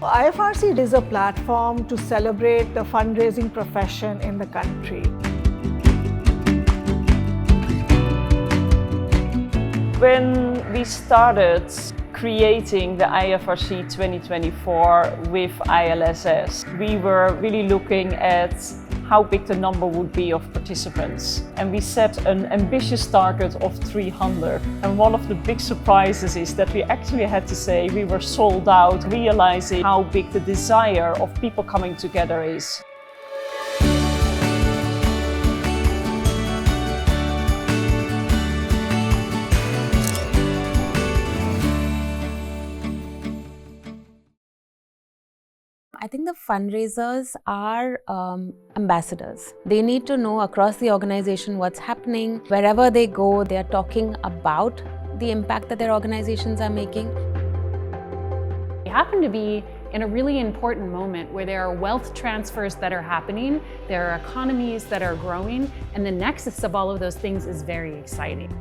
IFRC is a platform to celebrate the fundraising profession in the country. When we started creating the IFRC 2024 with ILSS, we were really looking at how big the number would be of participants. And we set an ambitious target of 300. And one of the big surprises is that we actually had to say we were sold out, realizing how big the desire of people coming together is. I think the fundraisers are ambassadors. They need to know across the organization what's happening. Wherever they go, they are talking about the impact that their organizations are making. We happen to be in a really important moment where there are wealth transfers that are happening, there are economies that are growing, and the nexus of all of those things is very exciting.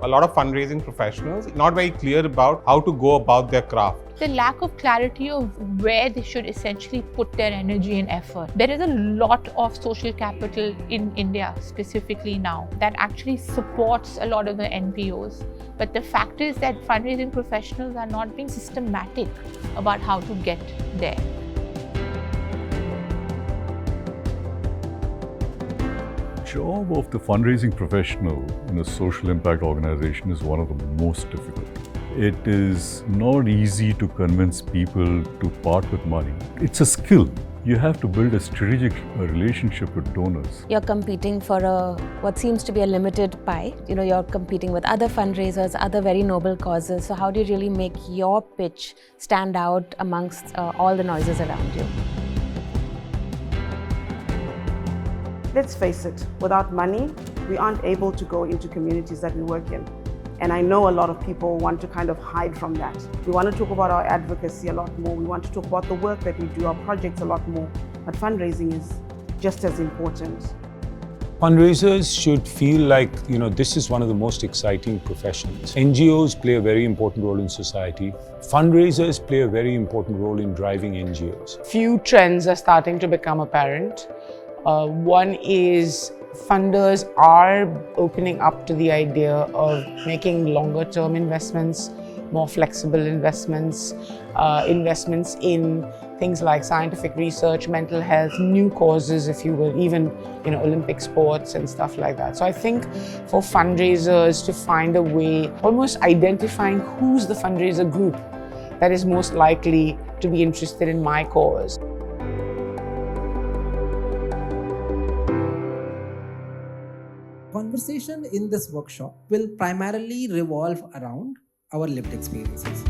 A lot of fundraising professionals not very clear about how to go about their craft. The lack of clarity of where they should essentially put their energy and effort. There is a lot of social capital in India specifically now that actually supports a lot of the NPOs. But the fact is that fundraising professionals are not being systematic about how to get there. The job of the fundraising professional in a social impact organization is one of the most difficult. It is not easy to convince people to part with money. It's a skill. You have to build a strategic relationship with donors. You're competing for what seems to be a limited pie. You're competing with other fundraisers, other very noble causes. So how do you really make your pitch stand out amongst all the noises around you? Let's face it, without money, we aren't able to go into communities that we work in. And I know a lot of people want to kind of hide from that. We want to talk about our advocacy a lot more. We want to talk about the work that we do, our projects a lot more. But fundraising is just as important. Fundraisers should feel like, this is one of the most exciting professions. NGOs play a very important role in society. Fundraisers play a very important role in driving NGOs. Few trends are starting to become apparent. One is funders are opening up to the idea of making longer term investments, more flexible investments, investments in things like scientific research, mental health, new causes, if you will, even Olympic sports and stuff like that. So I think for fundraisers to find a way, almost identifying who's the fundraiser group that is most likely to be interested in my cause. Conversation in this workshop will primarily revolve around our lived experiences.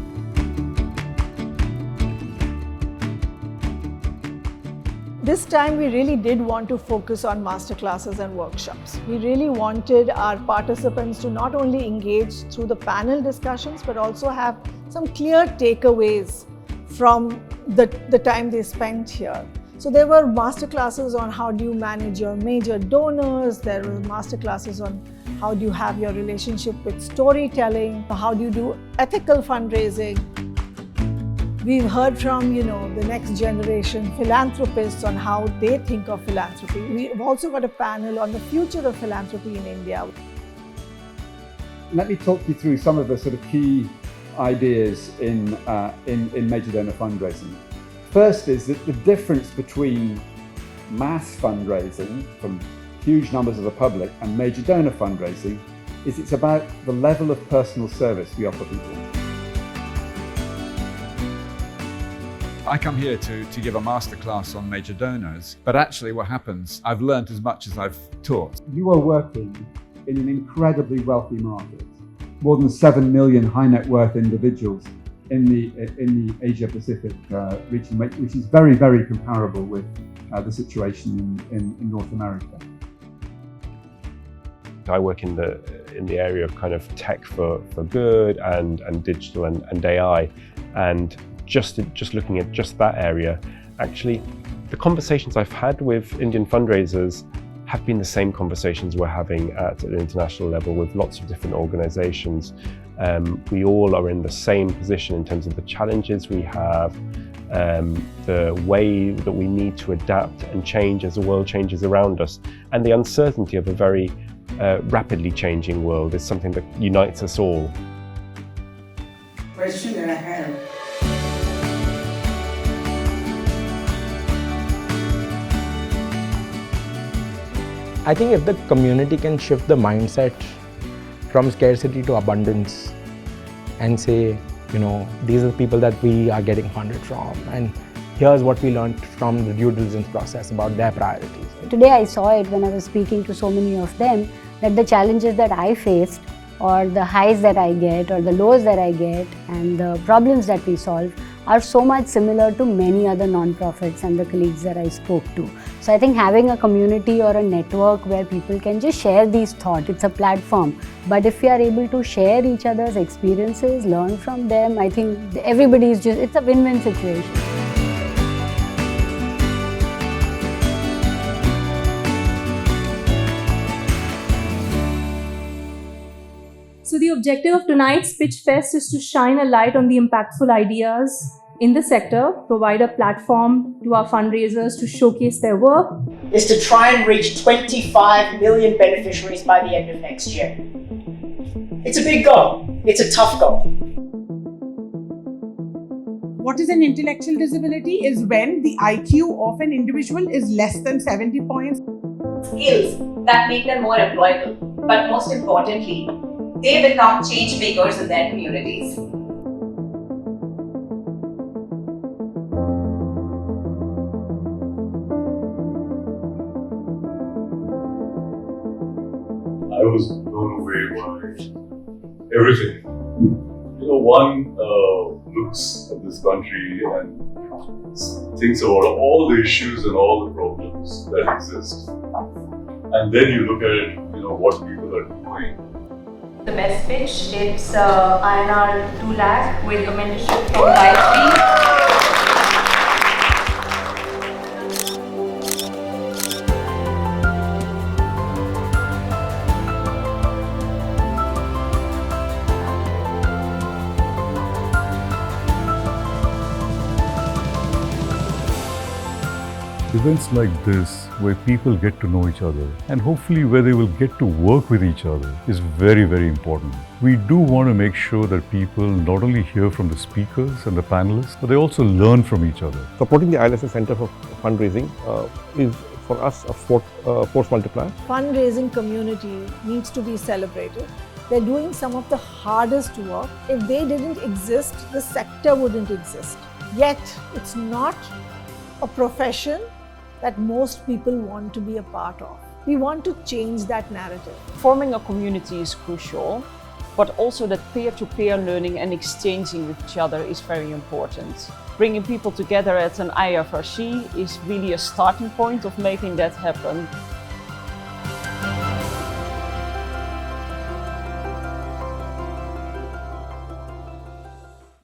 This time we really did want to focus on masterclasses and workshops. We really wanted our participants to not only engage through the panel discussions, but also have some clear takeaways from the time they spent here. So there were masterclasses on how do you manage your major donors, there were masterclasses on how do you have your relationship with storytelling, how do you do ethical fundraising. We've heard from, the next generation philanthropists on how they think of philanthropy. We've also got a panel on the future of philanthropy in India. Let me talk you through some of the sort of key ideas in major donor fundraising. First is that the difference between mass fundraising from huge numbers of the public and major donor fundraising is it's about the level of personal service we offer people. I come here to give a masterclass on major donors, but actually what happens, I've learned as much as I've taught. You are working in an incredibly wealthy market. More than 7 million high net worth individuals in the Asia Pacific region, which is very, very comparable with the situation in North America. I work in the area of kind of tech for good and digital and AI, and just looking at just that area, actually the conversations I've had with Indian fundraisers have been the same conversations we're having at an international level with lots of different organisations. We all are in the same position in terms of the challenges we have, the way that we need to adapt and change as the world changes around us, and the uncertainty of a very rapidly changing world is something that unites us all. Question that I have. I think if the community can shift the mindset from scarcity to abundance and say, you know, these are the people that we are getting funded from, and here's what we learned from the due diligence process about their priorities. Today I saw it when I was speaking to so many of them, that the challenges that I faced, or the highs that I get, or the lows that I get, and the problems that we solve are so much similar to many other non-profits and the colleagues that I spoke to. So I think having a community or a network where people can just share these thoughts, it's a platform. But if we are able to share each other's experiences, learn from them, I think everybody is it's a win-win situation. So the objective of tonight's Pitch Fest is to shine a light on the impactful ideas in the sector, provide a platform to our fundraisers to showcase their work. Is to try and reach 25 million beneficiaries by the end of next year. It's a big goal. It's a tough goal. What is an intellectual disability is when the IQ of an individual is less than 70 points. Skills that make them more employable, but most importantly, they become change makers in their communities. I was blown away by everything. You know, one looks at this country and thinks about all the issues and all the problems that exist. And then you look at it, you know, what people are doing. The best pitch, it's INR 2 lakh with a mentorship from IFRC. Events like this, where people get to know each other and hopefully where they will get to work with each other, is very, very important. We do want to make sure that people not only hear from the speakers and the panelists, but they also learn from each other. Supporting the ILSS Center for Fundraising is for us a force multiplier. Fundraising community needs to be celebrated. They're doing some of the hardest work. If they didn't exist, the sector wouldn't exist. Yet, it's not a profession that most people want to be a part of. We want to change that narrative. Forming a community is crucial, but also that peer-to-peer learning and exchanging with each other is very important. Bringing people together at an IFRC is really a starting point of making that happen.